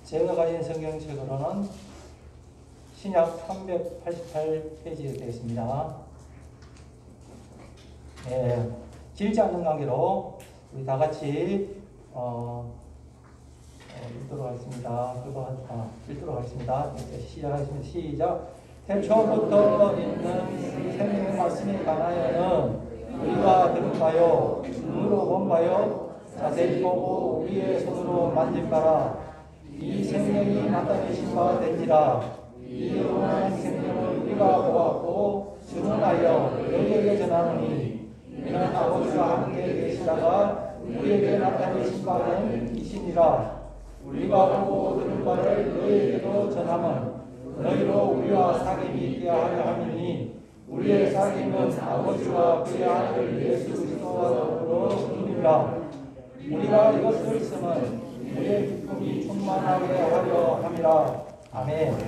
제가 가진 성경책으로는 신약 388페이지 되겠습니다. 길지 않는 관계로 우리 다 같이 읽도록 하겠습니다. 읽도록 하겠습니다. 시작하겠습니다. 시작. 태초부터 있는 생명의 말씀에 관하여는 우리가 들은 바요, 눈으로 본 바요, 자세히 보고 우리의 손으로 만진 바라. 이 생명이 나타내신 바가 된지라. 이 영원한 생명을 우리가 보았고 증언하여 너희에게 전하노니 이는 아버지와 함께 계시다가 우리에게 나타내신 바는 이시니라. 우리가 보고 들은 바를 너희에게도 전하면 너희로 우리와 사귐이 있게 하려 함이니 우리의 사귐은 아버지와 그의 아들 예수 그리스도와 더불어 우리가 이것을 쓰면 우리의 기쁨이 충만하게 하려 함이라. 아멘.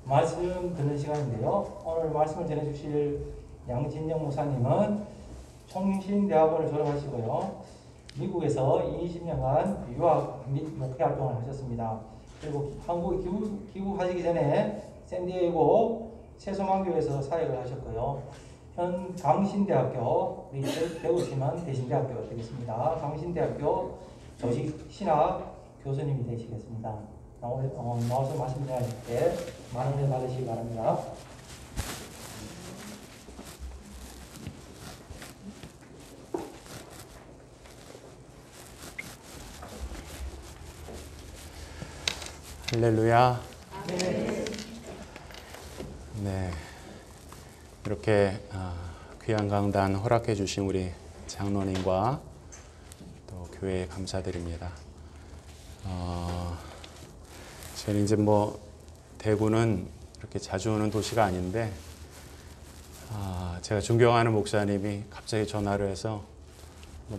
말씀 듣는 시간인데요. 오늘 말씀을 전해주실 양진영 목사님은 총신대학원을 졸업하시고요. 미국에서 20년간 유학 및 목회 활동을 하셨습니다. 그리고 한국에 귀국하시기 전에 샌디에이고 새소망교회에서 사역을 하셨고요. 현 강신대학교, 배우시면 대신대학교가 되겠습니다. 강신대학교 조직신학 교수님이 되시겠습니다. 나와서 말씀 전하실 때 많은 은혜 받으시기 바랍니다. 할렐루야. 네, 이렇게 귀한 강단 허락해 주신 우리 장로님과 또 교회에 감사드립니다. 저는 이제 대구는 이렇게 자주 오는 도시가 아닌데 제가 존경하는 목사님이 갑자기 전화를 해서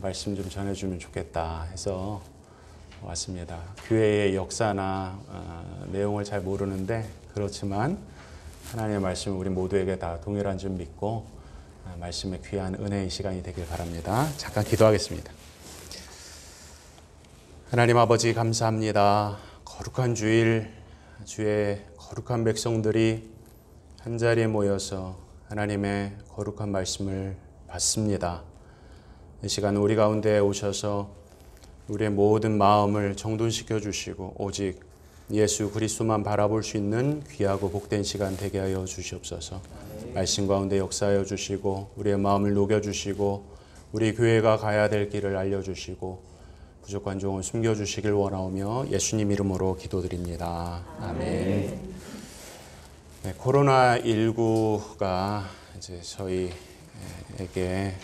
말씀 좀 전해주면 좋겠다 해서 왔습니다. 교회의 역사나 내용을 잘 모르는데 그렇지만 하나님의 말씀은 우리 모두에게 다 동일한 줄 믿고 말씀의 귀한 은혜의 시간이 되길 바랍니다. 잠깐 기도하겠습니다. 하나님 아버지 감사합니다. 거룩한 주일, 주의 거룩한 백성들이 한자리에 모여서 하나님의 거룩한 말씀을 받습니다. 이 시간 우리 가운데 오셔서 우리의 모든 마음을 정돈시켜 주시고 오직 예수 그리스도만 바라볼 수 있는 귀하고 복된 시간 되게 하여 주시옵소서. 말씀 가운데 역사하여 주시고 우리의 마음을 녹여주시고 우리 교회가 가야 될 길을 알려주시고 부족한 종을 숨겨주시길 원하오며 예수님 이름으로 기도드립니다. 아멘. 네, 코로나19가 이제 저희에게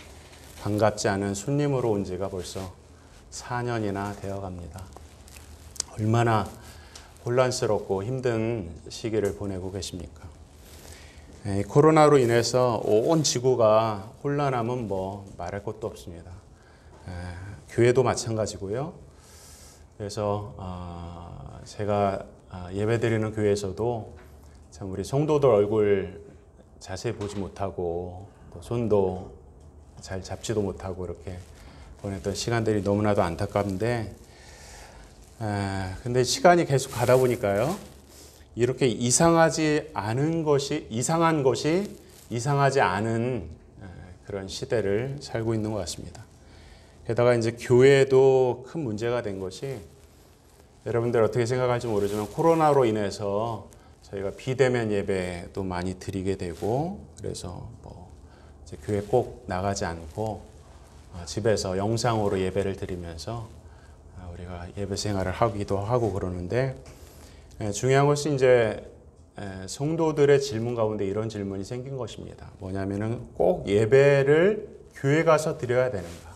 반갑지 않은 손님으로 온 지가 벌써 4년이나 되어 갑니다. 얼마나 혼란스럽고 힘든 시기를 보내고 계십니까? 코로나로 인해서 온 지구가 혼란하면 말할 것도 없습니다. 교회도 마찬가지고요. 그래서 제가 예배드리는 교회에서도 참 우리 성도들 얼굴 자세히 보지 못하고 또 손도 잘 잡지도 못하고 이렇게 보냈던 시간들이 너무나도 안타까운데 근데 시간이 계속 가다 보니까요. 이렇게 이상한 것이 이상하지 않은 그런 시대를 살고 있는 것 같습니다. 게다가 이제 교회도 큰 문제가 된 것이 여러분들 어떻게 생각할지 모르지만 코로나로 인해서 저희가 비대면 예배도 많이 드리게 되고 그래서 이제 교회 꼭 나가지 않고 집에서 영상으로 예배를 드리면서 우리가 예배 생활을 하기도 하고 그러는데 중요한 것은 이제 성도들의 질문 가운데 이런 질문이 생긴 것입니다. 뭐냐면은 꼭 예배를 교회 가서 드려야 되는가?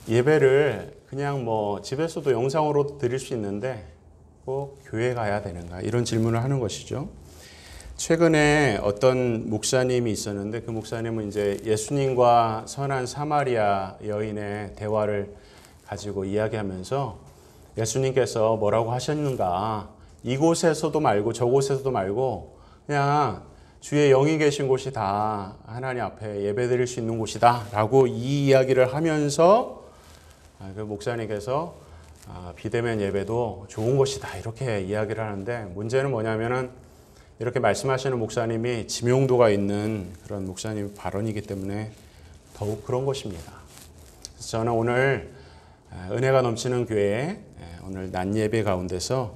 예배를 그냥 집에서도 영상으로 드릴 수 있는데 꼭 교회 가야 되는가? 이런 질문을 하는 것이죠. 최근에 어떤 목사님이 있었는데 그 목사님은 이제 예수님과 선한 사마리아 여인의 대화를 가지고 이야기하면서 예수님께서 뭐라고 하셨는가? 이곳에서도 말고 저곳에서도 말고 그냥 주의 영이 계신 곳이 다 하나님 앞에 예배드릴 수 있는 곳이다 라고 이 이야기를 하면서 그 목사님께서 비대면 예배도 좋은 곳이다 이렇게 이야기를 하는데, 문제는 뭐냐면은 이렇게 말씀하시는 목사님이 지명도가 있는 그런 목사님 발언이기 때문에 더욱 그런 것입니다. 그래서 저는 오늘 은혜가 넘치는 교회 오늘 낮 예배 가운데서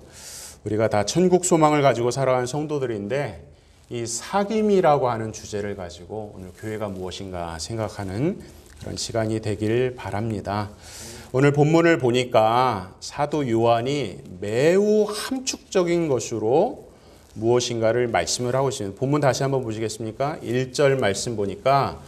우리가 다 천국 소망을 가지고 살아가는 성도들인데, 이 사귐이라고 하는 주제를 가지고 오늘 교회가 무엇인가 생각하는 그런 시간이 되길 바랍니다. 오늘 본문을 보니까 사도 요한이 매우 함축적인 것으로 무엇인가를 말씀을 하고 있습니다. 본문 다시 한번 보시겠습니까? 1절 말씀 보니까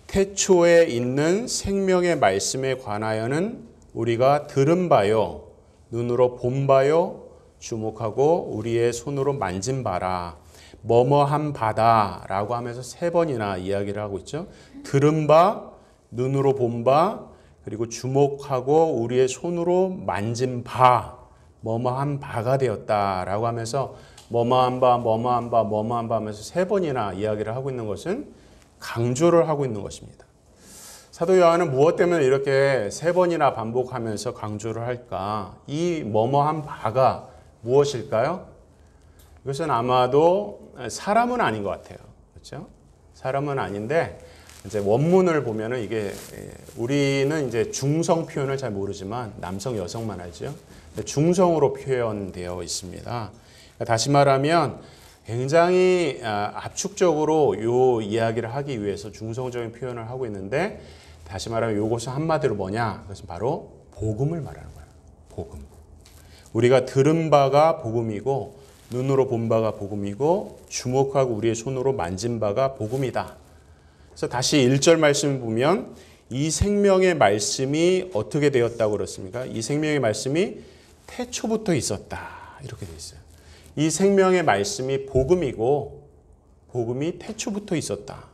태초에 있는 생명의 말씀에 관하여는 우리가 들은 바요, 눈으로 본 바요, 주목하고 우리의 손으로 만진 바라. 뭐뭐한 바다라고 하면서 3번이나 이야기를 하고 있죠. 들은 바, 눈으로 본 바, 그리고 주목하고 우리의 손으로 만진 바, 뭐뭐한 바가 되었다라고 하면서 뭐뭐한 바, 뭐뭐한 바, 뭐뭐한 바 하면서 3번이나 이야기를 하고 있는 것은 강조를 하고 있는 것입니다. 사도 요한은 무엇 때문에 이렇게 3번이나 반복하면서 강조를 할까? 이 뭐뭐한 바가 무엇일까요? 이것은 아마도 사람은 아닌 것 같아요. 그렇죠? 사람은 아닌데, 이제 원문을 보면은 이게 우리는 이제 중성 표현을 잘 모르지만 남성, 여성만 알죠. 중성으로 표현되어 있습니다. 다시 말하면 굉장히 압축적으로 요 이야기를 하기 위해서 중성적인 표현을 하고 있는데, 다시 말하면 이것은 한마디로 뭐냐? 그것은 바로 복음을 말하는 거예요. 복음. 우리가 들은 바가 복음이고 눈으로 본 바가 복음이고 주목하고 우리의 손으로 만진 바가 복음이다. 그래서 다시 1절 말씀을 보면 이 생명의 말씀이 어떻게 되었다고 그렇습니까? 이 생명의 말씀이 태초부터 있었다. 이렇게 되어 있어요. 이 생명의 말씀이 복음이고 복음이 태초부터 있었다.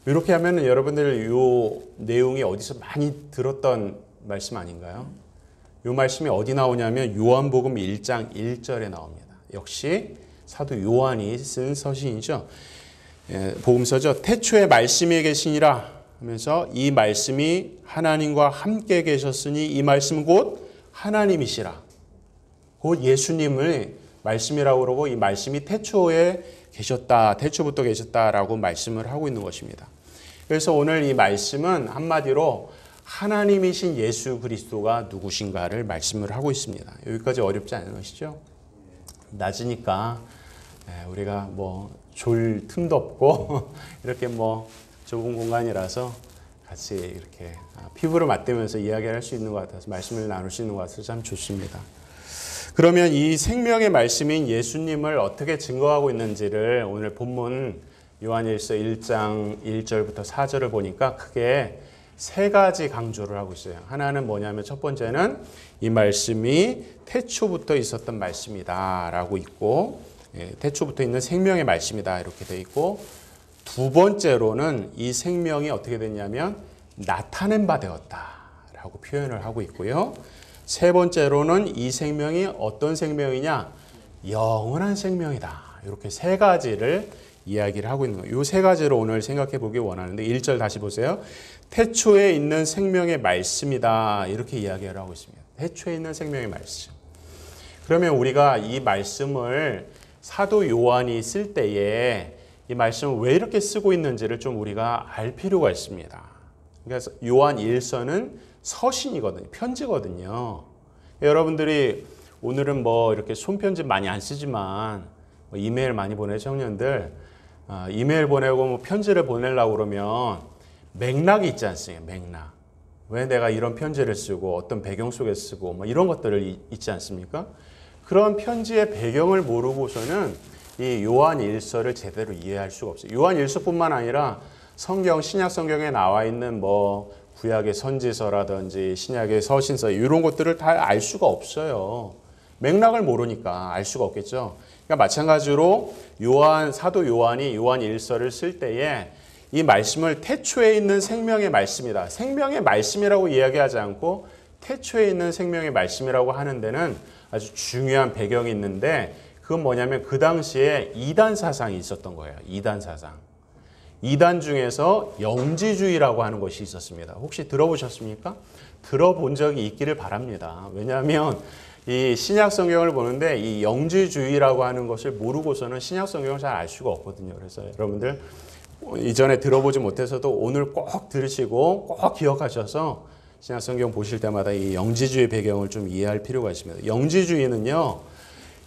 이렇게 하면 여러분들 이 내용이 어디서 많이 들었던 말씀 아닌가요? 이 말씀이 어디 나오냐면 요한복음 1장 1절에 나옵니다. 역시 사도 요한이 쓴 서신이죠. 복음서죠. 태초에 말씀이 계시니라 하면서 이 말씀이 하나님과 함께 계셨으니 이 말씀은 곧 하나님이시라. 곧 예수님을 말씀이라고 그러고 이 말씀이 태초에 계셨다. 태초부터 계셨다라고 말씀을 하고 있는 것입니다. 그래서 오늘 이 말씀은 한마디로 하나님이신 예수 그리스도가 누구신가를 말씀을 하고 있습니다. 여기까지 어렵지 않은 것이죠. 낮으니까 우리가 뭐 졸 틈도 없고 이렇게 뭐 좁은 공간이라서 같이 이렇게 피부를 맞대면서 이야기를 할 수 있는 것 같아서 말씀을 나눌 수 있는 것 같아서 참 좋습니다. 그러면 이 생명의 말씀인 예수님을 어떻게 증거하고 있는지를 오늘 본문 요한일서 1장 1절부터 4절을 보니까 크게 3가지 강조를 하고 있어요. 하나는 뭐냐면 첫 번째는 이 말씀이 태초부터 있었던 말씀이다 라고 있고, 태초부터 있는 생명의 말씀이다 이렇게 돼 있고, 두 번째로는 이 생명이 어떻게 됐냐면 나타낸 바 되었다 라고 표현을 하고 있고요. 세 번째로는 이 생명이 어떤 생명이냐? 영원한 생명이다. 이렇게 3가지를 이야기를 하고 있는 거예요. 이 3가지로 오늘 생각해 보기 원하는데 1절 다시 보세요. 태초에 있는 생명의 말씀이다. 이렇게 이야기를 하고 있습니다. 태초에 있는 생명의 말씀. 그러면 우리가 이 말씀을 사도 요한이 쓸 때에 이 말씀을 왜 이렇게 쓰고 있는지를 좀 우리가 알 필요가 있습니다. 그래서 요한 1서는 서신이거든요. 편지거든요. 여러분들이 오늘은 뭐 이렇게 손편지 많이 안 쓰지만 뭐 이메일 많이 보내죠, 청년들. 이메일 보내고 뭐 편지를 보내려고 그러면 맥락이 있지 않습니까? 맥락. 왜 내가 이런 편지를 쓰고 어떤 배경 속에 쓰고 뭐 이런 것들을 있지 않습니까? 그런 편지의 배경을 모르고서는 이 요한 1서를 제대로 이해할 수가 없어요. 요한 1서뿐만 아니라 성경, 신약 성경에 나와 있는 뭐 구약의 선지서라든지 신약의 서신서 이런 것들을 다 알 수가 없어요. 맥락을 모르니까 알 수가 없겠죠. 그러니까 마찬가지로 사도 요한이 요한 1서를 쓸 때에 이 말씀을 태초에 있는 생명의 말씀이다. 생명의 말씀이라고 이야기하지 않고 태초에 있는 생명의 말씀이라고 하는 데는 아주 중요한 배경이 있는데 그건 뭐냐면 그 당시에 이단 사상이 있었던 거예요. 이단 사상. 이단 중에서 영지주의라고 하는 것이 있었습니다. 혹시 들어보셨습니까? 들어본 적이 있기를 바랍니다. 왜냐하면 이 신약 성경을 보는데 이 영지주의라고 하는 것을 모르고서는 신약 성경을 잘 알 수가 없거든요. 그래서 여러분들 이전에 들어보지 못해서도 오늘 꼭 들으시고 꼭 기억하셔서 신약 성경 보실 때마다 이 영지주의 배경을 좀 이해할 필요가 있습니다. 영지주의는요,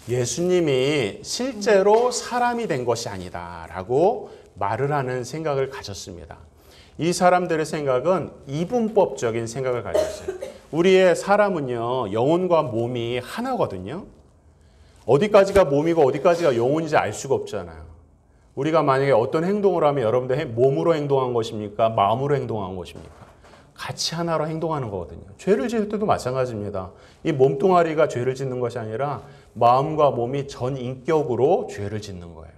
예수님이 실제로 사람이 된 것이 아니다라고 말을 하는 생각을 가졌습니다. 이 사람들의 생각은 이분법적인 생각을 가졌어요. 우리의 사람은요, 영혼과 몸이 하나거든요. 어디까지가 몸이고 어디까지가 영혼인지 알 수가 없잖아요. 우리가 만약에 어떤 행동을 하면 여러분들 몸으로 행동한 것입니까? 마음으로 행동한 것입니까? 같이 하나로 행동하는 거거든요. 죄를 지을 때도 마찬가지입니다. 이 몸뚱아리가 죄를 짓는 것이 아니라 마음과 몸이 전 인격으로 죄를 짓는 거예요.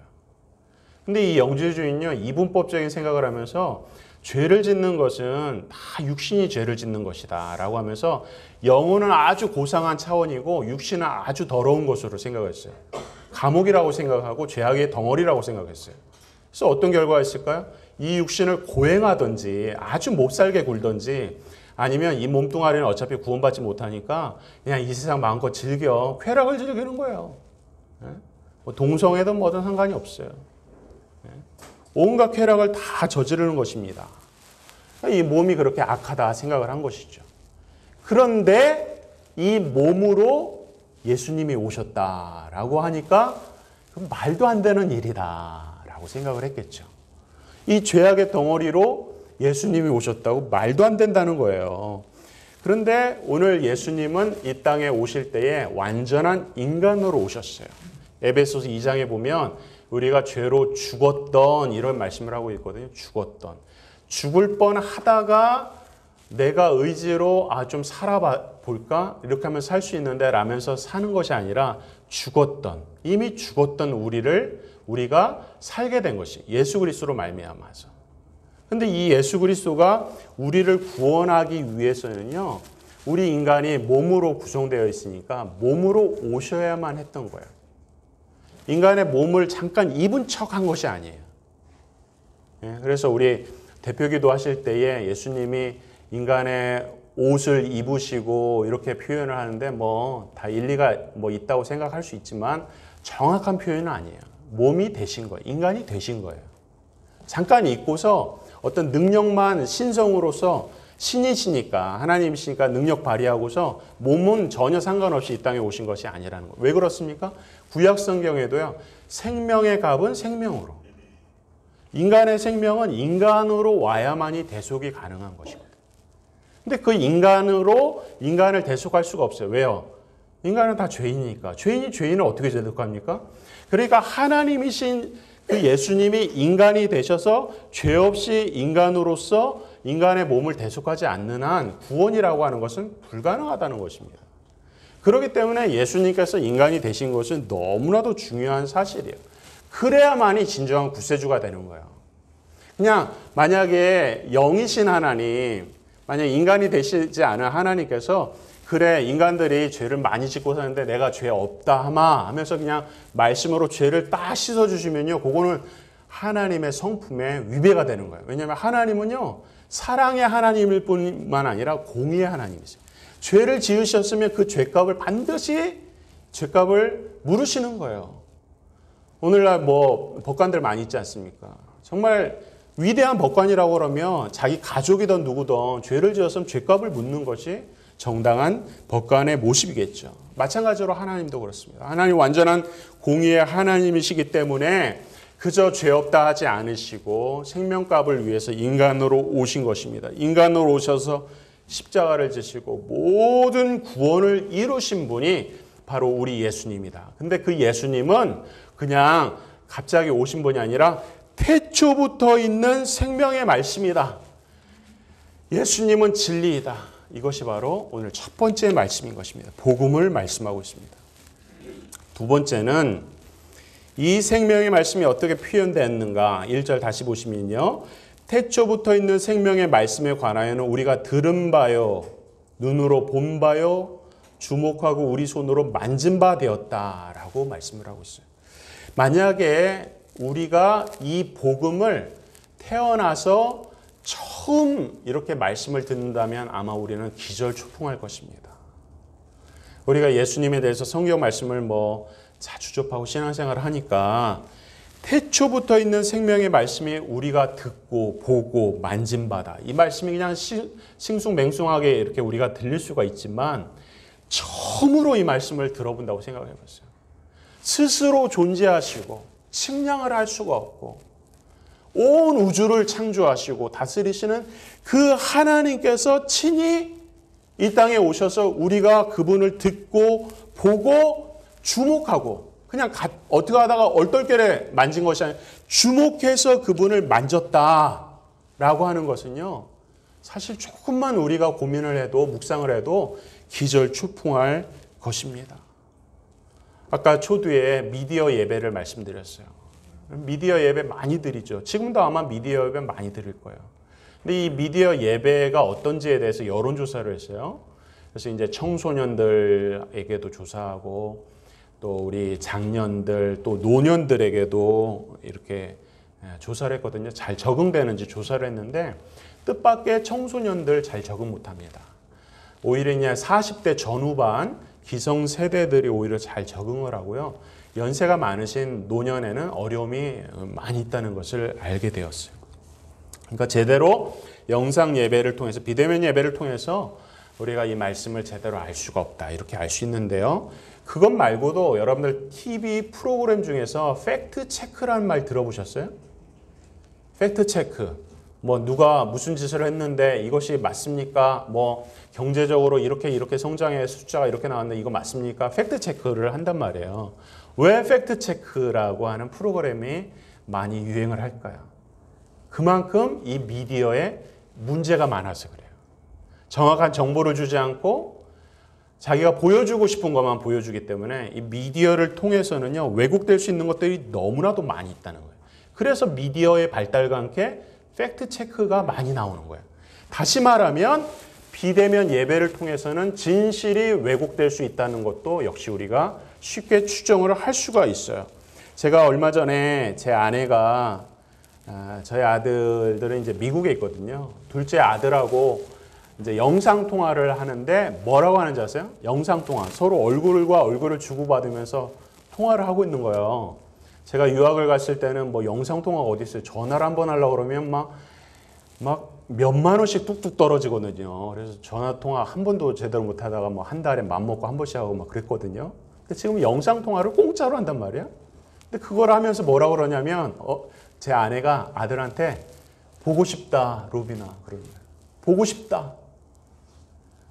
근데 이 영지주의는요, 이분법적인 생각을 하면서 죄를 짓는 것은 다 육신이 죄를 짓는 것이다 라고 하면서 영혼은 아주 고상한 차원이고 육신은 아주 더러운 것으로 생각했어요. 감옥이라고 생각하고 죄악의 덩어리라고 생각했어요. 그래서 어떤 결과가 있을까요? 이 육신을 고행하든지 아주 못살게 굴든지 아니면 이 몸뚱아리는 어차피 구원받지 못하니까 그냥 이 세상 마음껏 즐겨 쾌락을 즐기는 거예요. 뭐 동성애든 뭐든 상관이 없어요. 온갖 쾌락을 다 저지르는 것입니다. 이 몸이 그렇게 악하다 생각을 한 것이죠. 그런데 이 몸으로 예수님이 오셨다라고 하니까 그건 말도 안 되는 일이다라고 생각을 했겠죠. 이 죄악의 덩어리로 예수님이 오셨다고 말도 안 된다는 거예요. 그런데 오늘 예수님은 이 땅에 오실 때에 완전한 인간으로 오셨어요. 에베소서 2장에 보면 우리가 죄로 죽었던 이런 말씀을 하고 있거든요. 죽었던. 죽을 뻔하다가 내가 의지로 좀 살아볼까? 이렇게 하면 살 수 있는데 라면서 사는 것이 아니라 죽었던, 이미 죽었던 우리가 살게 된 것이 예수 그리스도로 말미암아서. 근데 이 예수 그리스도가 우리를 구원하기 위해서는요, 우리 인간이 몸으로 구성되어 있으니까 몸으로 오셔야만 했던 거예요. 인간의 몸을 잠깐 입은 척한 것이 아니에요. 그래서 우리 대표기도 하실 때에 예수님이 인간의 옷을 입으시고 이렇게 표현을 하는데 뭐 다 일리가 뭐 있다고 생각할 수 있지만 정확한 표현은 아니에요. 몸이 되신 거예요. 인간이 되신 거예요. 잠깐 입고서 어떤 능력만 신성으로서 신이시니까 하나님이시니까 능력 발휘하고서 몸은 전혀 상관없이 이 땅에 오신 것이 아니라는 거예요. 왜 그렇습니까? 구약 성경에도요. 생명의 값은 생명으로. 인간의 생명은 인간으로 와야만이 대속이 가능한 것이거든요. 근데 그 인간으로 인간을 대속할 수가 없어요. 왜요? 인간은 다 죄인이니까. 죄인이 죄인을 어떻게 대속합니까? 그러니까 하나님이신 그 예수님이 인간이 되셔서 죄 없이 인간으로서 인간의 몸을 대속하지 않는 한 구원이라고 하는 것은 불가능하다는 것입니다. 그렇기 때문에 예수님께서 인간이 되신 것은 너무나도 중요한 사실이에요. 그래야만이 진정한 구세주가 되는 거예요. 그냥 만약에 영이신 하나님, 만약 인간이 되시지 않은 하나님께서 그래 인간들이 죄를 많이 짓고 사는데 내가 죄 없다 하면서 그냥 말씀으로 죄를 딱 씻어주시면요. 그거는 하나님의 성품에 위배가 되는 거예요. 왜냐하면 하나님은요. 사랑의 하나님일 뿐만 아니라 공의의 하나님이세요. 죄를 지으셨으면 그 죄값을 반드시 죄값을 물으시는 거예요. 오늘날 뭐 법관들 많이 있지 않습니까? 정말 위대한 법관이라고 그러면 자기 가족이든 누구든 죄를 지었으면 죄값을 묻는 것이 정당한 법관의 모습이겠죠. 마찬가지로 하나님도 그렇습니다. 하나님 완전한 공의의 하나님이시기 때문에 그저 죄 없다 하지 않으시고 생명값을 위해서 인간으로 오신 것입니다. 인간으로 오셔서 십자가를 지시고 모든 구원을 이루신 분이 바로 우리 예수님이다. 근데 그 예수님은 그냥 갑자기 오신 분이 아니라 태초부터 있는 생명의 말씀이다. 예수님은 진리이다. 이것이 바로 오늘 첫 번째 말씀인 것입니다. 복음을 말씀하고 있습니다. 두 번째는 이 생명의 말씀이 어떻게 표현되었는가? 1절 다시 보시면요. 태초부터 있는 생명의 말씀에 관하여는 우리가 들은 바요, 눈으로 본 바요, 주목하고 우리 손으로 만진 바 되었다라고 말씀을 하고 있어요. 만약에 우리가 이 복음을 태어나서 처음 이렇게 말씀을 듣는다면 아마 우리는 기절초풍할 것입니다. 우리가 예수님에 대해서 성경 말씀을 자주 접하고 신앙생활을 하니까 태초부터 있는 생명의 말씀이 우리가 듣고 보고 만진 바다. 이 말씀이 그냥 싱숭맹숭하게 이렇게 우리가 들릴 수가 있지만 처음으로 이 말씀을 들어본다고 생각해 봤어요. 스스로 존재하시고 측량을 할 수가 없고 온 우주를 창조하시고 다스리시는 그 하나님께서 친히 이 땅에 오셔서 우리가 그분을 듣고 보고 주목하고 그냥 어떻게 하다가 얼떨결에 만진 것이 아니라 주목해서 그분을 만졌다라고 하는 것은요. 사실 조금만 우리가 고민을 해도 묵상을 해도 기절초풍할 것입니다. 아까 초두에 미디어 예배를 말씀드렸어요. 미디어 예배 많이 드리죠. 지금도 아마 미디어 예배 많이 드릴 거예요. 근데 이 미디어 예배가 어떤지에 대해서 여론조사를 했어요. 그래서 이제 청소년들에게도 조사하고 또 우리 장년들 또 노년들에게도 이렇게 조사를 했거든요. 잘 적응되는지 조사를 했는데 뜻밖의 청소년들 잘 적응 못합니다. 오히려 그냥 40대 전후반 기성세대들이 오히려 잘 적응을 하고요. 연세가 많으신 노년에는 어려움이 많이 있다는 것을 알게 되었어요. 그러니까 제대로 영상 예배를 통해서 비대면 예배를 통해서 우리가 이 말씀을 제대로 알 수가 없다. 이렇게 알 수 있는데요. 그것 말고도 여러분들 TV 프로그램 중에서 팩트 체크라는 말 들어보셨어요? 팩트 체크. 누가 무슨 짓을 했는데 이것이 맞습니까? 경제적으로 이렇게 성장해 숫자가 이렇게 나왔는데 이거 맞습니까? 팩트 체크를 한단 말이에요. 왜 팩트 체크라고 하는 프로그램이 많이 유행을 할까요? 그만큼 이 미디어에 문제가 많아서 그래요. 정확한 정보를 주지 않고 자기가 보여주고 싶은 것만 보여주기 때문에 이 미디어를 통해서는요, 왜곡될 수 있는 것들이 너무나도 많이 있다는 거예요. 그래서 미디어의 발달과 함께 팩트 체크가 많이 나오는 거예요. 다시 말하면 비대면 예배를 통해서는 진실이 왜곡될 수 있다는 것도 역시 우리가 쉽게 추정을 할 수가 있어요. 제가 얼마 전에 제 아내가 저희 아들들은 이제 미국에 있거든요. 둘째 아들하고 이제 영상 통화를 하는데 뭐라고 하는지 아세요? 영상 통화. 서로 얼굴과 얼굴을 주고받으면서 통화를 하고 있는 거예요. 제가 유학을 갔을 때는 영상 통화가 어디 있어요? 전화를 한번 하려고 그러면 막 몇만 원씩 뚝뚝 떨어지거든요. 그래서 전화 통화 한 번도 제대로 못 하다가 한 달에 맘먹고 한 번씩 하고 막 그랬거든요. 근데 지금 영상 통화를 공짜로 한단 말이에요. 근데 그걸 하면서 뭐라고 그러냐면 제 아내가 아들한테 보고 싶다, 로빈아. 그러는 거예요. 보고 싶다.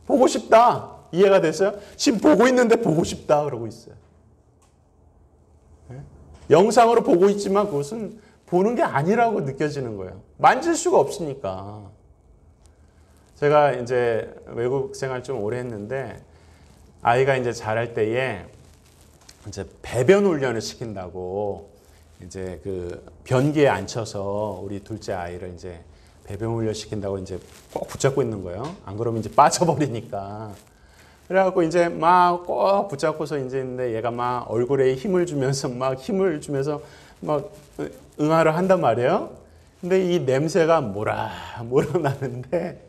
보고 싶다. 이해가 됐어요? 지금 보고 있는데 보고 싶다 그러고 있어요. 네? 영상으로 보고 있지만 그것은 보는 게 아니라고 느껴지는 거예요. 만질 수가 없으니까. 제가 이제 외국 생활 좀 오래 했는데 아이가 이제 자랄 때에 이제 배변 훈련을 시킨다고 이제 그 변기에 앉혀서 우리 둘째 아이를 이제 배변 훈련 시킨다고 이제 꼭 붙잡고 있는 거예요. 안 그러면 이제 빠져버리니까. 그래갖고 이제 막 꼭 붙잡고서 이제 있는데 얘가 막 얼굴에 힘을 주면서 막 응아를 한단 말이에요. 근데 이 냄새가 뭐라 나는데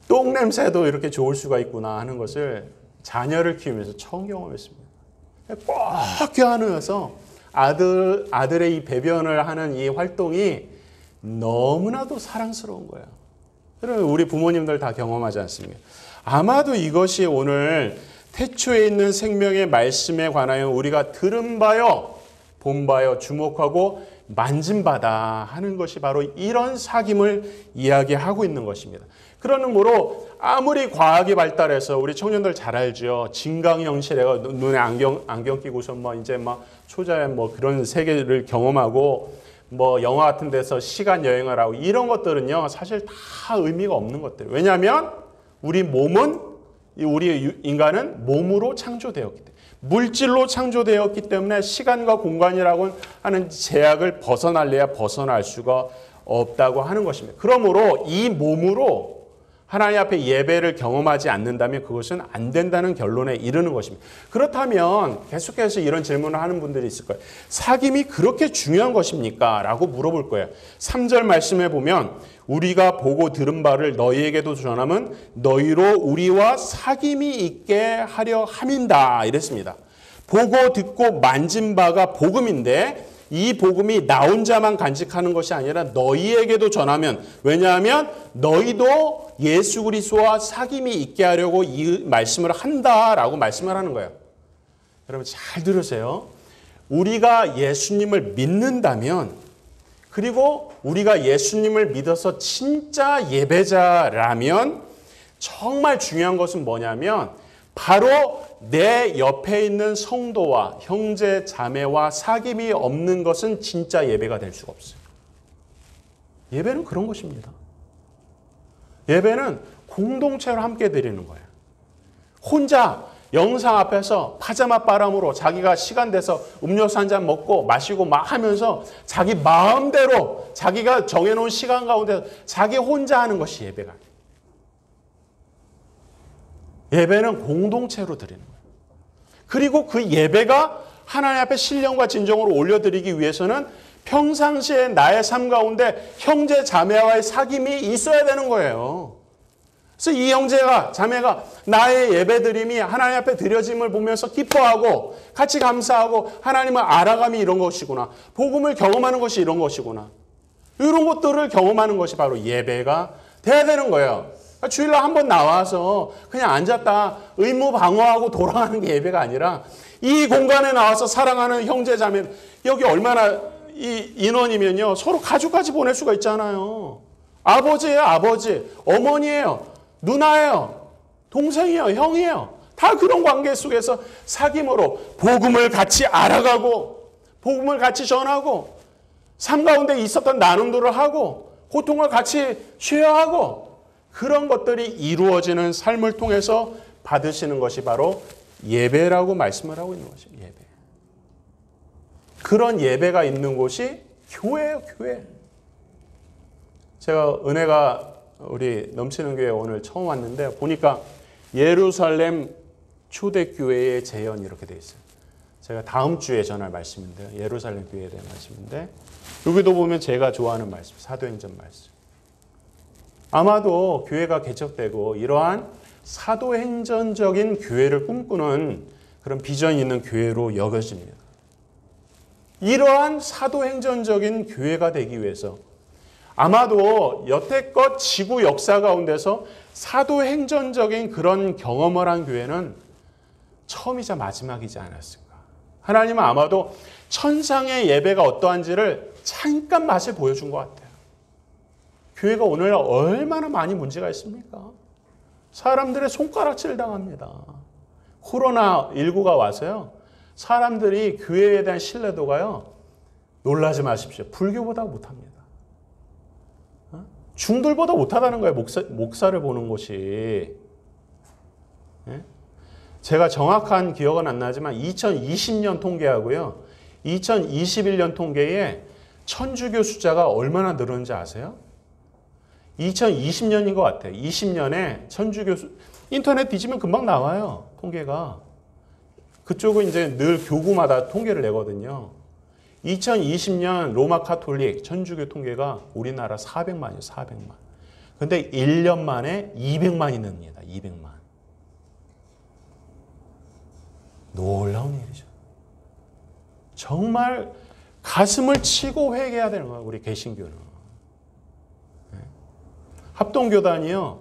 똥 냄새도 이렇게 좋을 수가 있구나 하는 것을 자녀를 키우면서 처음 경험했습니다. 꼭 껴안으면서 아들의 이 배변을 하는 이 활동이 너무나도 사랑스러운 거예요. 그러면 우리 부모님들 다 경험하지 않습니까? 아마도 이것이 오늘 태초에 있는 생명의 말씀에 관하여 우리가 들은 바요, 본 바요, 주목하고 만진 바다 하는 것이 바로 이런 사귐을 이야기하고 있는 것입니다. 그러므로 아무리 과학이 발달해서 우리 청년들 잘 알죠. 진강영실해가 눈에 안경 끼고서 이제 초자에 그런 세계를 경험하고 영화 같은 데서 시간 여행을 하고 이런 것들은요 사실 다 의미가 없는 것들. 왜냐하면 우리 인간은 몸으로 창조되었기 때문에 물질로 창조되었기 때문에 시간과 공간이라고 하는 제약을 벗어날래야 벗어날 수가 없다고 하는 것입니다. 그러므로 이 몸으로 하나님 앞에 예배를 경험하지 않는다면 그것은 안 된다는 결론에 이르는 것입니다. 그렇다면 계속해서 이런 질문을 하는 분들이 있을 거예요. 사귐이 그렇게 중요한 것입니까? 라고 물어볼 거예요. 3절 말씀에 보면 우리가 보고 들은 바를 너희에게도 전함은 너희로 우리와 사귐이 있게 하려 함인다 이랬습니다. 보고 듣고 만진 바가 복음인데 이 복음이 나 혼자만 간직하는 것이 아니라 너희에게도 전하면, 왜냐하면 너희도 예수 그리스도와 사귐이 있게 하려고 이 말씀을 한다라고 말씀을 하는 거예요. 여러분 잘 들으세요. 우리가 예수님을 믿는다면, 그리고 우리가 예수님을 믿어서 진짜 예배자라면 정말 중요한 것은 뭐냐면 바로 내 옆에 있는 성도와 형제 자매와 사귐이 없는 것은 진짜 예배가 될 수가 없어요. 예배는 그런 것입니다. 예배는 공동체로 함께 드리는 거예요. 혼자 영상 앞에서 파자마 바람으로 자기가 시간 돼서 음료수 한 잔 먹고 마시고 막 하면서 자기 마음대로 자기가 정해놓은 시간 가운데 자기 혼자 하는 것이 예배가 아니에요. 예배는 공동체로 드리는 거예요. 그리고 그 예배가 하나님 앞에 신령과 진정으로 올려드리기 위해서는 평상시에 나의 삶 가운데 형제 자매와의 사귐이 있어야 되는 거예요. 그래서 이 형제가 자매가 나의 예배드림이 하나님 앞에 드려짐을 보면서 기뻐하고 같이 감사하고 하나님을 알아감이 이런 것이구나. 복음을 경험하는 것이 이런 것이구나. 이런 것들을 경험하는 것이 바로 예배가 돼야 되는 거예요. 주일날 한번 나와서 그냥 앉았다 의무 방어하고 돌아가는 게 예배가 아니라 이 공간에 나와서 사랑하는 형제 자매, 여기 얼마나 이 인원이면요 서로 가족까지 보낼 수가 있잖아요. 아버지예요, 아버지, 어머니예요, 누나예요, 동생이에요, 형이에요. 다 그런 관계 속에서 사귐으로 복음을 같이 알아가고 복음을 같이 전하고 삶 가운데 있었던 나눔들을 하고 고통을 같이 쉐어하고 그런 것들이 이루어지는 삶을 통해서 받으시는 것이 바로 예배라고 말씀을 하고 있는 것이에요. 예배. 그런 예배가 있는 곳이 교회예요, 교회. 제가 은혜가 우리 넘치는 교회 오늘 처음 왔는데 보니까 예루살렘 초대교회의 재현 이렇게 돼 있어요. 제가 다음 주에 전할 말씀인데요. 예루살렘 교회에 대한 말씀인데 여기도 보면 제가 좋아하는 말씀, 사도행전 말씀. 아마도 교회가 개척되고 이러한 사도행전적인 교회를 꿈꾸는 그런 비전이 있는 교회로 여겨집니다. 이러한 사도행전적인 교회가 되기 위해서 아마도 여태껏 지구 역사 가운데서 사도행전적인 그런 경험을 한 교회는 처음이자 마지막이지 않았을까. 하나님은 아마도 천상의 예배가 어떠한지를 잠깐 맛을 보여준 것 같아요. 교회가 오늘 얼마나 많이 문제가 있습니까? 사람들의 손가락질 당합니다. 코로나19가 와서요. 사람들이 교회에 대한 신뢰도가요. 놀라지 마십시오. 불교보다 못합니다. 중들보다 못하다는 거예요. 목사를 보는 것이. 제가 정확한 기억은 안 나지만 2020년 통계하고요. 2021년 통계에 천주교 숫자가 얼마나 늘었는지 아세요? 2020년인 것 같아요. 20년에 천주교 인터넷 뒤지면 금방 나와요. 통계가. 그쪽은 이제 늘 교구마다 통계를 내거든요. 2020년 로마 카톨릭 천주교 통계가 우리나라 400만이에요. 400만. 근데 1년 만에 200만이 늡니다. 200만. 놀라운 일이죠. 정말 가슴을 치고 회개해야 되는 거예요. 우리 개신교는. 합동교단이요,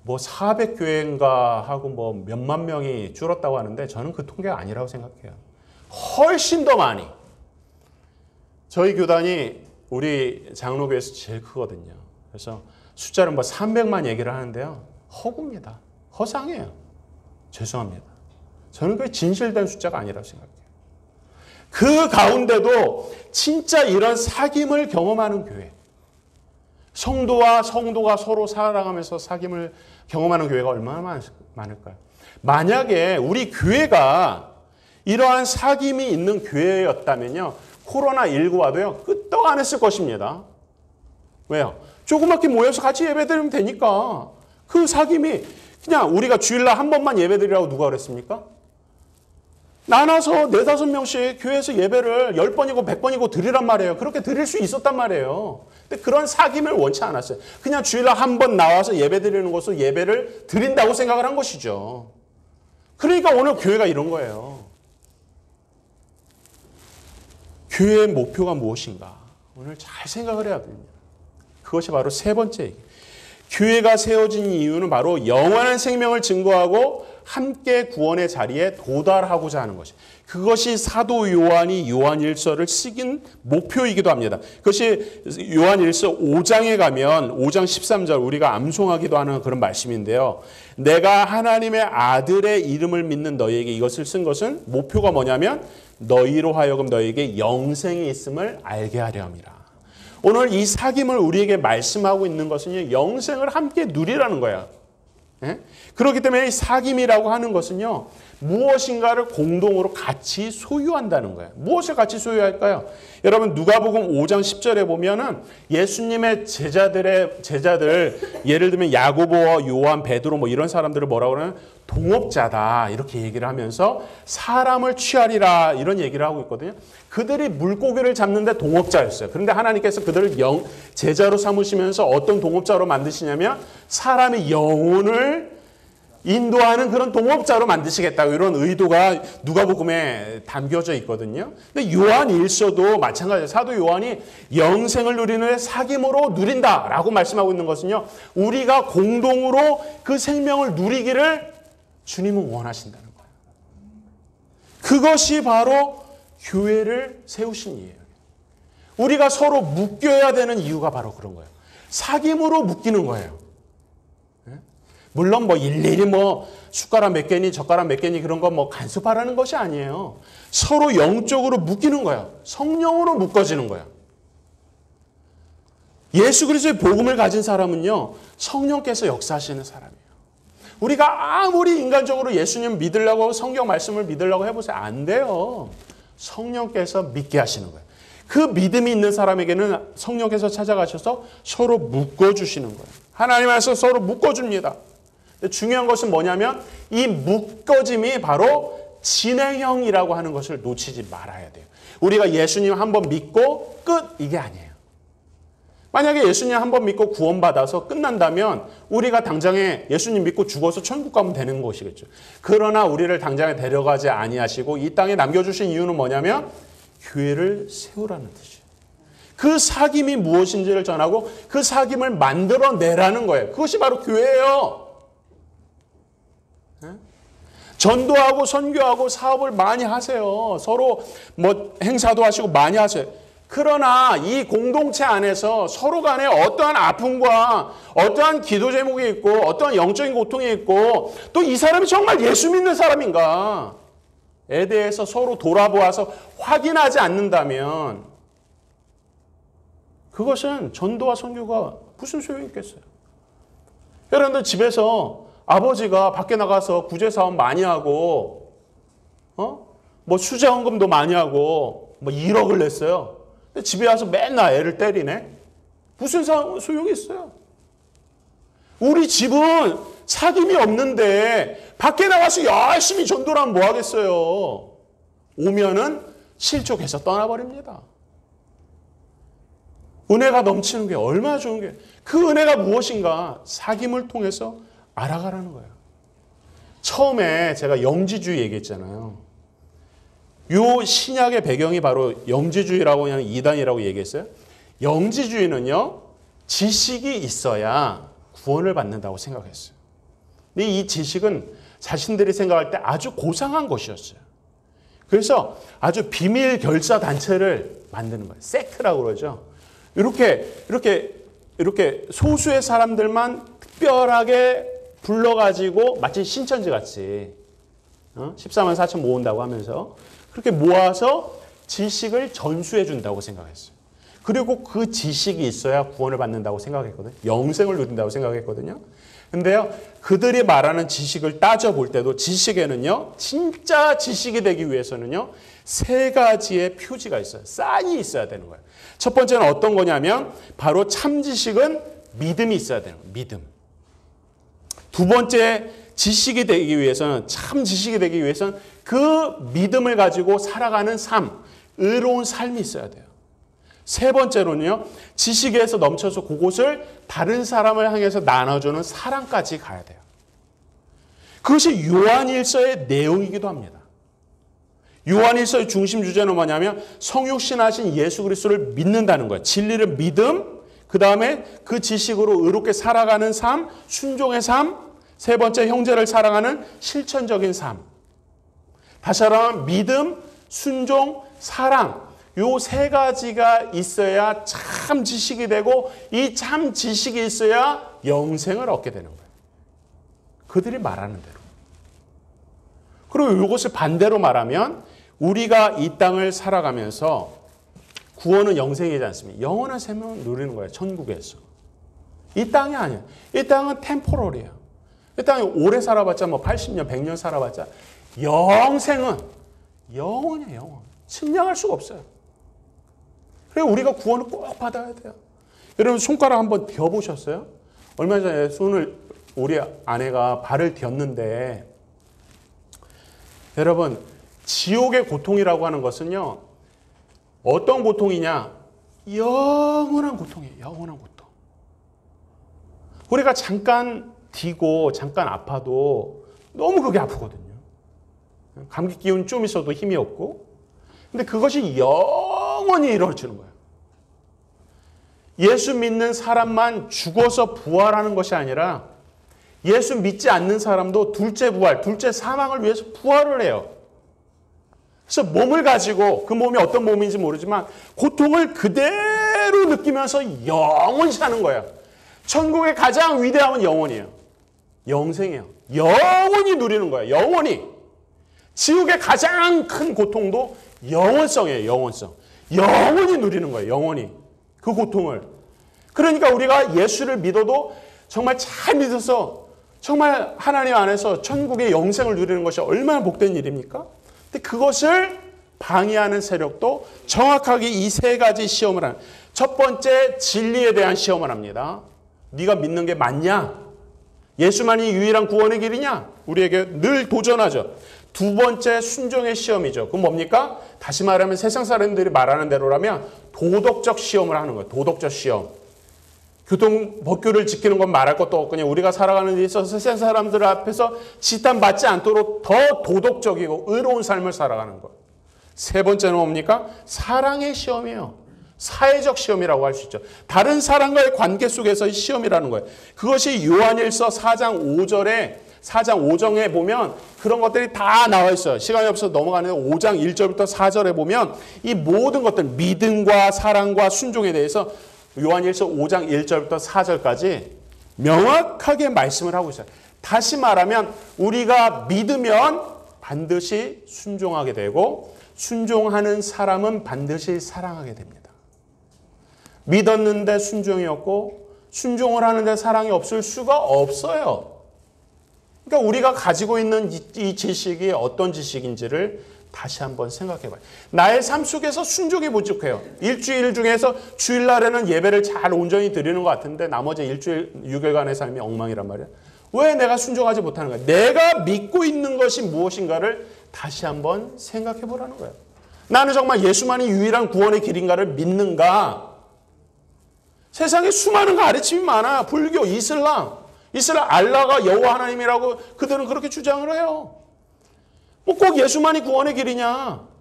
뭐 400교회인가 하고 뭐 몇만 명이 줄었다고 하는데 저는 그 통계가 아니라고 생각해요. 훨씬 더 많이. 저희 교단이 우리 장로교에서 제일 크거든요. 그래서 숫자는 뭐 300만 얘기를 하는데요. 허구입니다. 허상이에요. 죄송합니다. 저는 그게 진실된 숫자가 아니라고 생각해요. 그 가운데도 진짜 이런 사귐을 경험하는 교회. 성도와 성도가 서로 사랑하면서 사귐을 경험하는 교회가 얼마나 많을까요? 만약에 우리 교회가 이러한 사귐이 있는 교회였다면요. 코로나19 와도요. 끄떡 안 했을 것입니다. 왜요? 조그맣게 모여서 같이 예배드리면 되니까. 그 사귐이 그냥 우리가 주일날 한 번만 예배드리라고 누가 그랬습니까? 나눠서 4, 5명씩 교회에서 예배를 10번이고 100번이고 드리란 말이에요. 그렇게 드릴 수 있었단 말이에요. 근데 그런 사귐을 원치 않았어요. 그냥 주일날 한 번 나와서 예배 드리는 것으로 예배를 드린다고 생각을 한 것이죠. 그러니까 오늘 교회가 이런 거예요. 교회의 목표가 무엇인가? 오늘 잘 생각을 해야 됩니다. 그것이 바로 세 번째 얘기. 교회가 세워진 이유는 바로 영원한 생명을 증거하고 함께 구원의 자리에 도달하고자 하는 것이. 그것이 사도 요한이 요한일서를 쓰긴 목표이기도 합니다. 그것이 요한일서 5장에 가면 5장 13절 우리가 암송하기도 하는 그런 말씀인데요. 내가 하나님의 아들의 이름을 믿는 너희에게 이것을 쓴 것은 목표가 뭐냐면 너희로 하여금 너희에게 영생이 있음을 알게 하려 함이라. 오늘 이 사귐을 우리에게 말씀하고 있는 것은 영생을 함께 누리라는 거예요. 예? 그렇기 때문에 이 사귐이라고 하는 것은요. 무엇인가를 공동으로 같이 소유한다는 거예요. 무엇을 같이 소유할까요? 여러분 누가복음 5장 10절에 보면은 예수님의 제자들 예를 들면 야고보와 요한, 베드로 뭐 이런 사람들을 뭐라고 그러냐면 동업자다 이렇게 얘기를 하면서 사람을 취하리라 이런 얘기를 하고 있거든요. 그들이 물고기를 잡는데 동업자였어요. 그런데 하나님께서 그들을 제자로 삼으시면서 어떤 동업자로 만드시냐면 사람의 영혼을 인도하는 그런 동업자로 만드시겠다고 이런 의도가 누가복음에 담겨져 있거든요. 근데 요한일서도 마찬가지예요. 사도 요한이 영생을 누리는 사귐으로 누린다라고 말씀하고 있는 것은요. 우리가 공동으로 그 생명을 누리기를 주님은 원하신다는 거예요. 그것이 바로 교회를 세우신 이유예요. 우리가 서로 묶여야 되는 이유가 바로 그런 거예요. 사귐으로 묶이는 거예요. 물론 뭐 일일이 뭐 숟가락 몇 개니 젓가락 몇 개니 그런 거 뭐 간섭하라는 것이 아니에요. 서로 영적으로 묶이는 거예요. 성령으로 묶어지는 거예요. 예수 그리스도의 복음을 가진 사람은요. 성령께서 역사하시는 사람이에요. 우리가 아무리 인간적으로 예수님 믿으려고 성경 말씀을 믿으려고 해보세요. 안 돼요. 성령께서 믿게 하시는 거예요. 그 믿음이 있는 사람에게는 성령께서 찾아가셔서 서로 묶어주시는 거예요. 하나님 안에서 서로 묶어줍니다. 중요한 것은 뭐냐면 이 묶어짐이 바로 진행형이라고 하는 것을 놓치지 말아야 돼요. 우리가 예수님 한번 믿고 끝 이게 아니에요. 만약에 예수님 한번 믿고 구원받아서 끝난다면 우리가 당장에 예수님 믿고 죽어서 천국 가면 되는 것이겠죠. 그러나 우리를 당장에 데려가지 아니하시고 이 땅에 남겨주신 이유는 뭐냐면 교회를 세우라는 뜻이에요. 그 사귐이 무엇인지를 전하고 그 사귐을 만들어내라는 거예요. 그것이 바로 교회예요. 전도하고 선교하고 사업을 많이 하세요. 서로 뭐 행사도 하시고 많이 하세요. 그러나 이 공동체 안에서 서로 간에 어떠한 아픔과 어떠한 기도 제목이 있고 어떠한 영적인 고통이 있고 또 이 사람이 정말 예수 믿는 사람인가에 대해서 서로 돌아보아서 확인하지 않는다면 그것은 전도와 선교가 무슨 소용이 있겠어요? 여러분들 집에서 아버지가 밖에 나가서 구제사업 많이 하고 뭐 수자헌금도 많이 하고 뭐 1억을 냈어요. 근데 집에 와서 맨날 애를 때리네? 무슨 소용이 있어요? 우리 집은 사귐이 없는데 밖에 나가서 열심히 전도를 하면 뭐 하겠어요? 오면은 실족해서 떠나버립니다. 은혜가 넘치는 게 얼마나 좋은 게 그 은혜가 무엇인가 사귐을 통해서 알아가라는 거예요. 처음에 제가 영지주의 얘기했잖아요. 요 신약의 배경이 바로 영지주의라고 하는 이단이라고 얘기했어요. 영지주의는요. 지식이 있어야 구원을 받는다고 생각했어요. 근데 이 지식은 자신들이 생각할 때 아주 고상한 것이었어요. 그래서 아주 비밀 결사 단체를 만드는 거예요. 섹트라고 그러죠. 이렇게 소수의 사람들만 특별하게 불러가지고 마치 신천지 같이 14만 4천 모은다고 하면서 그렇게 모아서 지식을 전수해 준다고 생각했어요. 그리고 그 지식이 있어야 구원을 받는다고 생각했거든요. 영생을 누린다고 생각했거든요. 근데요, 그들이 말하는 지식을 따져볼 때도 지식에는요, 진짜 지식이 되기 위해서는요, 3가지의 표지가 있어요. 쌀이 있어야 되는 거예요. 첫 번째는 어떤 거냐면 바로 참 지식은 믿음이 있어야 되는 거예요. 믿음. 두 번째, 지식이 되기 위해서는, 참 지식이 되기 위해서는 그 믿음을 가지고 살아가는 삶, 의로운 삶이 있어야 돼요. 세 번째로는요, 지식에서 넘쳐서 그곳을 다른 사람을 향해서 나눠주는 사랑까지 가야 돼요. 그것이 요한일서의 내용이기도 합니다. 요한일서의 중심 주제는 뭐냐면 성육신하신 예수 그리스도를 믿는다는 거예요. 진리를 믿음, 그 다음에 그 지식으로 의롭게 살아가는 삶, 순종의 삶, 세 번째 형제를 사랑하는 실천적인 삶. 다시 말하면 믿음, 순종, 사랑, 요 세 가지가 있어야 참 지식이 되고 이 참 지식이 있어야 영생을 얻게 되는 거예요. 그들이 말하는 대로. 그리고 이것을 반대로 말하면 우리가 이 땅을 살아가면서 구원은 영생이지 않습니까? 영원한 생명을 누리는 거예요. 천국에서. 이 땅이 아니에요. 이 땅은 템포럴이에요. 이 땅에 오래 살아봤자 80년, 100년 살아봤자 영생은 영원이에요. 영원. 측량할 수가 없어요. 그래서 우리가 구원을 꼭 받아야 돼요. 여러분 손가락 한번 대어보셨어요? 얼마 전에 우리 아내가 발을 댔는데 여러분 지옥의 고통이라고 하는 것은요. 어떤 고통이냐? 영원한 고통이에요. 영원한 고통. 우리가 잠깐 디고 잠깐 아파도 너무 그게 아프거든요. 감기 기운 좀 있어도 힘이 없고. 근데 그것이 영원히 이루어지는 거예요. 예수 믿는 사람만 죽어서 부활하는 것이 아니라 예수 믿지 않는 사람도 둘째 부활, 둘째 사망을 위해서 부활을 해요. 그래서 몸을 가지고 그 몸이 어떤 몸인지 모르지만 고통을 그대로 느끼면서 영원히 사는 거예요. 천국의 가장 위대함은 영원이에요. 영생이에요. 영원히 누리는 거예요. 영원히. 지옥의 가장 큰 고통도 영원성이에요. 영원성. 영원히 누리는 거예요. 영원히. 그 고통을. 그러니까 우리가 예수를 믿어도 정말 잘 믿어서 정말 하나님 안에서 천국의 영생을 누리는 것이 얼마나 복된 일입니까? 근데 그것을 방해하는 세력도 정확하게 이 세 가지 시험을 하는. 첫 번째, 진리에 대한 시험을 합니다. 네가 믿는 게 맞냐? 예수만이 유일한 구원의 길이냐? 우리에게 늘 도전하죠. 두 번째, 순종의 시험이죠. 그건 뭡니까? 다시 말하면 세상 사람들이 말하는 대로라면 도덕적 시험을 하는 거예요. 도덕적 시험. 법규를 지키는 건 말할 것도 없고 그냥 우리가 살아가는 데 있어서 세상 사람들 앞에서 지탄받지 않도록 더 도덕적이고 의로운 삶을 살아가는 거예요. 세 번째는 뭡니까? 사랑의 시험이에요. 사회적 시험이라고 할 수 있죠. 다른 사람과의 관계 속에서의 시험이라는 거예요. 그것이 요한일서 4장 5정에 보면 그런 것들이 다 나와 있어요. 시간이 없어서 넘어가는데 5장 1절부터 4절에 보면 이 모든 것들, 믿음과 사랑과 순종에 대해서 요한일서 5장 1절부터 4절까지 명확하게 말씀을 하고 있어요. 다시 말하면 우리가 믿으면 반드시 순종하게 되고 순종하는 사람은 반드시 사랑하게 됩니다. 믿었는데 순종이 없고 순종을 하는데 사랑이 없을 수가 없어요. 그러니까 우리가 가지고 있는 이 지식이 어떤 지식인지를 다시 한번 생각해 봐요. 나의 삶 속에서 순종이 부족해요. 일주일 중에서 주일날에는 예배를 잘 온전히 드리는 것 같은데 나머지 일주일 6일간의 삶이 엉망이란 말이에요. 왜 내가 순종하지 못하는 거야? 내가 믿고 있는 것이 무엇인가를 다시 한번 생각해 보라는 거예요. 나는 정말 예수만이 유일한 구원의 길인가를 믿는가? 세상에 수많은 가르침이 많아. 불교, 이슬람 알라가 여호와 하나님이라고 그들은 그렇게 주장을 해요. 뭐 꼭 예수만이 구원의 길이냐?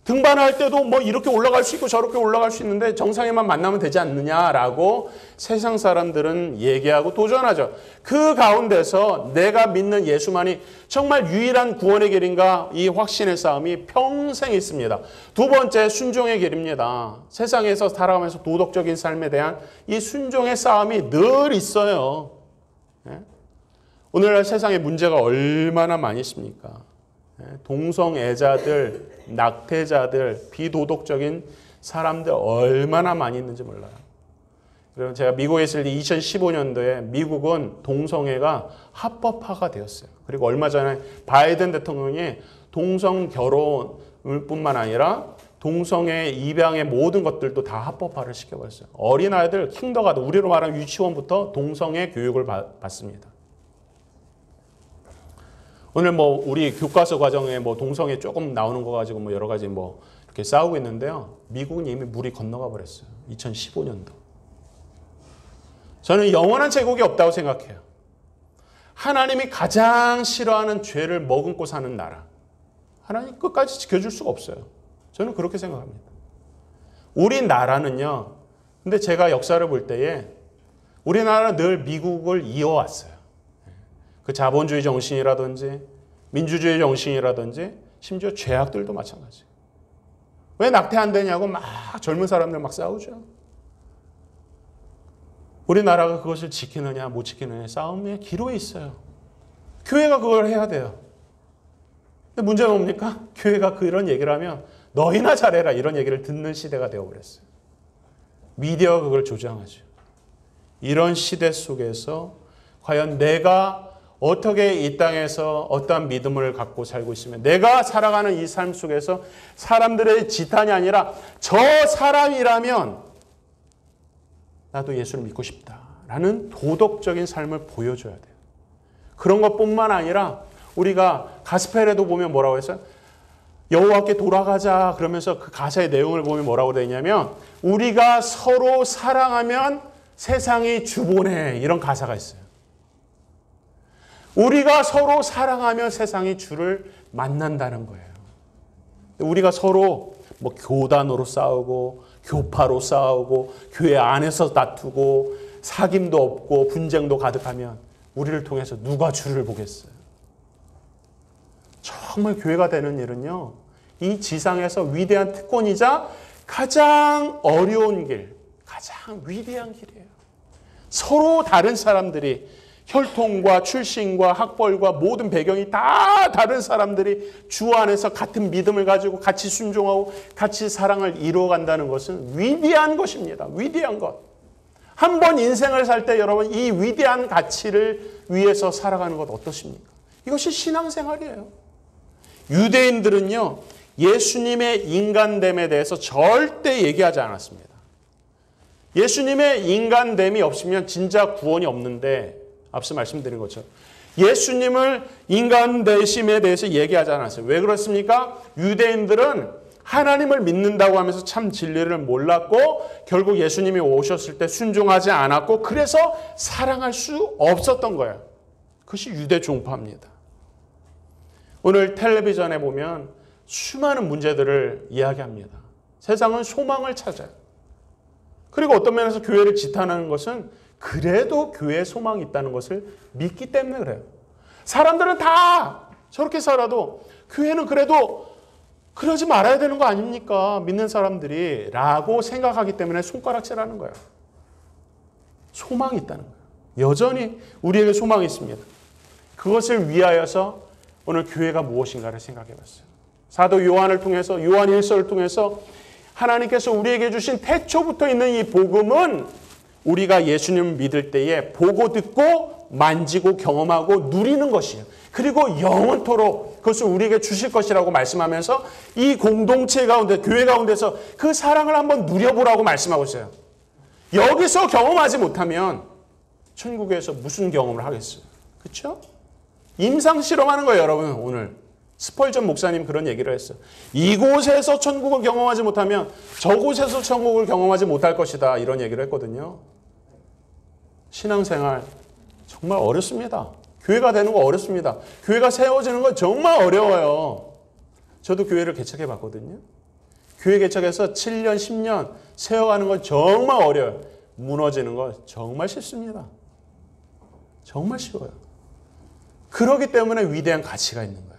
등반할 때도 뭐 이렇게 올라갈 수 있고 저렇게 올라갈 수 있는데 정상에만 만나면 되지 않느냐라고 세상 사람들은 얘기하고 도전하죠. 그 가운데서 내가 믿는 예수만이 정말 유일한 구원의 길인가? 이 확신의 싸움이 평생 있습니다. 두 번째, 순종의 길입니다. 세상에서 살아가면서 도덕적인 삶에 대한 이 순종의 싸움이 늘 있어요. 오늘날 세상에 문제가 얼마나 많이 있습니까? 동성애자들, 낙태자들, 비도덕적인 사람들 얼마나 많이 있는지 몰라요. 여러분, 제가 미국에 있을 때 2015년도에 미국은 동성애가 합법화가 되었어요. 그리고 얼마 전에 바이든 대통령이 동성 결혼을 뿐만 아니라 동성애 입양의 모든 것들도 다 합법화를 시켜버렸어요. 어린아이들 킹더가든, 우리로 말하면 유치원부터 동성애 교육을 받습니다. 오늘 뭐 우리 교과서 과정에 뭐 동성애 조금 나오는 거 가지고 뭐 여러 가지 뭐 이렇게 싸우고 있는데요. 미국은 이미 물이 건너가 버렸어요. 2015년도. 저는 영원한 제국이 없다고 생각해요. 하나님이 가장 싫어하는 죄를 머금고 사는 나라. 하나님 끝까지 지켜줄 수가 없어요. 저는 그렇게 생각합니다. 우리나라는요. 근데 제가 역사를 볼 때에 우리나라는 늘 미국을 이어왔어요. 그 자본주의 정신이라든지 민주주의 정신이라든지 심지어 죄악들도 마찬가지예요. 왜 낙태 안 되냐고 막 젊은 사람들 막 싸우죠. 우리나라가 그것을 지키느냐 못 지키느냐 싸움의 기로에 있어요. 교회가 그걸 해야 돼요. 근데 문제는 뭡니까? 교회가 그런 얘기를 하면 너희나 잘해라 이런 얘기를 듣는 시대가 되어버렸어요. 미디어가 그걸 조장하죠. 이런 시대 속에서 과연 내가 어떻게 이 땅에서 어떠한 믿음을 갖고 살고 있으면 내가 살아가는 이 삶 속에서 사람들의 지탄이 아니라 저 사람이라면 나도 예수를 믿고 싶다라는 도덕적인 삶을 보여줘야 돼요. 그런 것뿐만 아니라 우리가 가스펠에도 보면 뭐라고 했어요? 여호와께 돌아가자 그러면서 그 가사의 내용을 보면 뭐라고 되냐면 우리가 서로 사랑하면 세상이 주보네 이런 가사가 있어요. 우리가 서로 사랑하면 세상이 주를 만난다는 거예요. 우리가 서로 뭐 교단으로 싸우고 교파로 싸우고 교회 안에서 다투고 사귐도 없고 분쟁도 가득하면 우리를 통해서 누가 주를 보겠어요? 정말 교회가 되는 일은요. 이 지상에서 위대한 특권이자 가장 어려운 길, 가장 위대한 길이에요. 서로 다른 사람들이 혈통과 출신과 학벌과 모든 배경이 다 다른 사람들이 주 안에서 같은 믿음을 가지고 같이 순종하고 같이 사랑을 이루어간다는 것은 위대한 것입니다. 위대한 것. 한 번 인생을 살 때 여러분 이 위대한 가치를 위해서 살아가는 것 어떠십니까? 이것이 신앙생활이에요. 유대인들은요. 예수님의 인간됨에 대해서 절대 얘기하지 않았습니다. 예수님의 인간됨이 없으면 진짜 구원이 없는데 앞서 말씀드린 것처럼 예수님을 인간 되심에 대해서 얘기하지 않았어요. 왜 그렇습니까? 유대인들은 하나님을 믿는다고 하면서 참 진리를 몰랐고 결국 예수님이 오셨을 때 순종하지 않았고 그래서 사랑할 수 없었던 거예요. 그것이 유대 종파입니다. 오늘 텔레비전에 보면 수많은 문제들을 이야기합니다. 세상은 소망을 찾아요. 그리고 어떤 면에서 교회를 지탄하는 것은 그래도 교회에 소망이 있다는 것을 믿기 때문에 그래요. 사람들은 다 저렇게 살아도 교회는 그래도 그러지 말아야 되는 거 아닙니까? 믿는 사람들이 라고 생각하기 때문에 손가락질하는 거예요. 소망이 있다는 거예요. 여전히 우리에게 소망이 있습니다. 그것을 위하여서 오늘 교회가 무엇인가를 생각해 봤어요. 사도 요한을 통해서 요한 1서를 통해서 하나님께서 우리에게 주신 태초부터 있는 이 복음은 우리가 예수님을 믿을 때에 보고 듣고 만지고 경험하고 누리는 것이에요. 그리고 영원토록 그것을 우리에게 주실 것이라고 말씀하면서 이 공동체 가운데 교회 가운데서 그 사랑을 한번 누려보라고 말씀하고 있어요. 여기서 경험하지 못하면 천국에서 무슨 경험을 하겠어요? 그렇죠? 임상실험하는 거예요. 여러분 오늘 스펄전 목사님 그런 얘기를 했어요. 이곳에서 천국을 경험하지 못하면 저곳에서 천국을 경험하지 못할 것이다. 이런 얘기를 했거든요. 신앙생활 정말 어렵습니다. 교회가 되는 거 어렵습니다. 교회가 세워지는 건 정말 어려워요. 저도 교회를 개척해 봤거든요. 교회 개척해서 7년, 10년 세워가는 건 정말 어려워요. 무너지는 건 정말 쉽습니다. 정말 쉬워요. 그렇기 때문에 위대한 가치가 있는 거예요.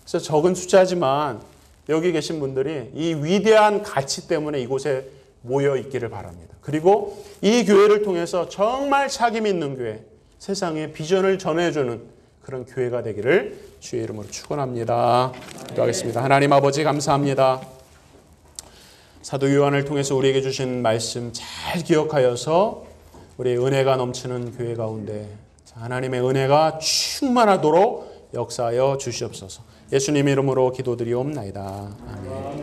그래서 적은 숫자지만 여기 계신 분들이 이 위대한 가치 때문에 이곳에 모여 있기를 바랍니다. 그리고 이 교회를 통해서 정말 사귐 있는 교회, 세상에 비전을 전해주는 그런 교회가 되기를 주의 이름으로 축원합니다. 기도하겠습니다. 하나님 아버지 감사합니다. 사도 요한을 통해서 우리에게 주신 말씀 잘 기억하여서 우리의 은혜가 넘치는 교회 가운데 하나님의 은혜가 충만하도록 역사하여 주시옵소서. 예수님 이름으로 기도드리옵나이다. 아멘.